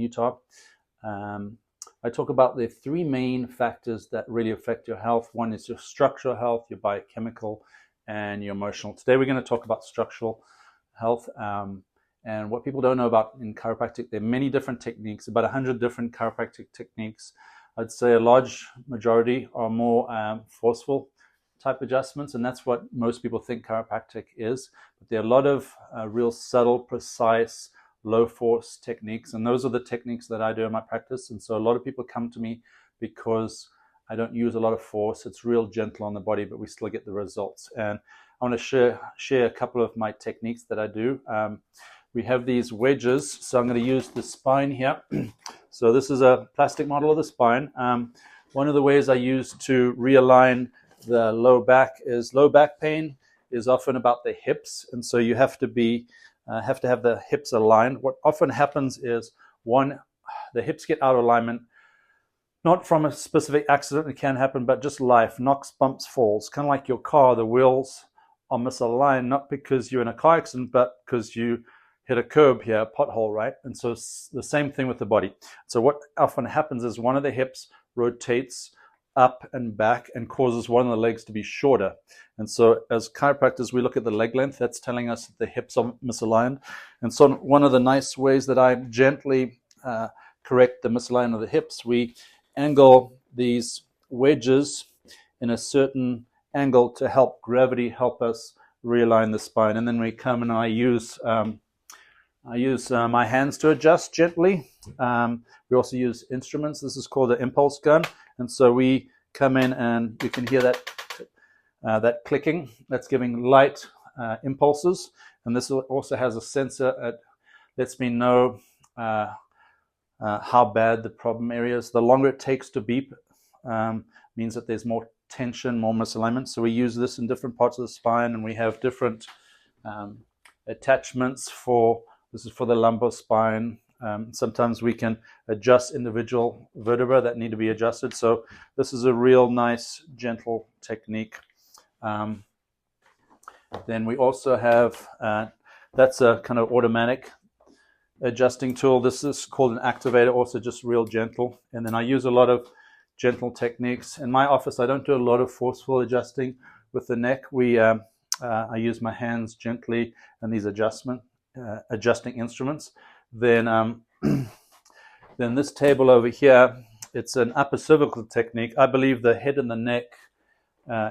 Utah. I talk about the three main factors that really affect your health. One is your structural health, your biochemical, and your emotional. Today we're going to talk about structural health. And what people don't know about in chiropractic, there are many different techniques, about 100 different chiropractic techniques. I'd say a large majority are more forceful type adjustments, and that's what most people think chiropractic is. But there are a lot of real subtle, precise, low force techniques, and those are the techniques that I do in my practice. And so a lot of people come to me because I don't use a lot of force. It's real gentle on the body, but we still get the results. And I want to share a couple of my techniques that I do. We have these wedges, so I'm going to use the spine here. So this is a plastic model of the spine. One of the ways I use to realign the low back pain is often about the hips, and so you have to have the hips aligned. What often happens is, one, the hips get out of alignment, not from a specific accident, it can happen, but just life, knocks, bumps, falls. Kind of like your car, the wheels are misaligned, not because you're in a car accident, but because you hit a curb here, a pothole, right? And so it's the same thing with the body. So what often happens is one of the hips rotates up and back and causes one of the legs to be shorter. And so as chiropractors, we look at the leg length. That's telling us that the hips are misaligned. And so one of the nice ways that I gently correct the misalignment of the hips, we angle these wedges in a certain angle to help gravity help us realign the spine. And then we come and I use my hands to adjust gently. We also use instruments. This is called an impulse gun. And so we come in and you can hear that clicking. That's giving light impulses. And this also has a sensor that lets me know how bad the problem area is. The longer it takes to beep means that there's more tension, more misalignment. So we use this in different parts of the spine, and we have different attachments this is for the lumbar spine. Sometimes we can adjust individual vertebrae that need to be adjusted. So this is a real nice, gentle technique. Then we also have, that's a kind of automatic adjusting tool. This is called an activator, also just real gentle. And then I use a lot of gentle techniques. In my office, I don't do a lot of forceful adjusting with the neck. I use my hands gently and these adjusting instruments. Then this table over here, it's an upper cervical technique. I believe the head and the neck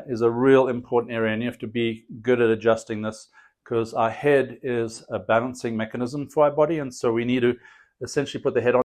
is a real important area, and you have to be good at adjusting this because our head is a balancing mechanism for our body, and so we need to essentially put the head on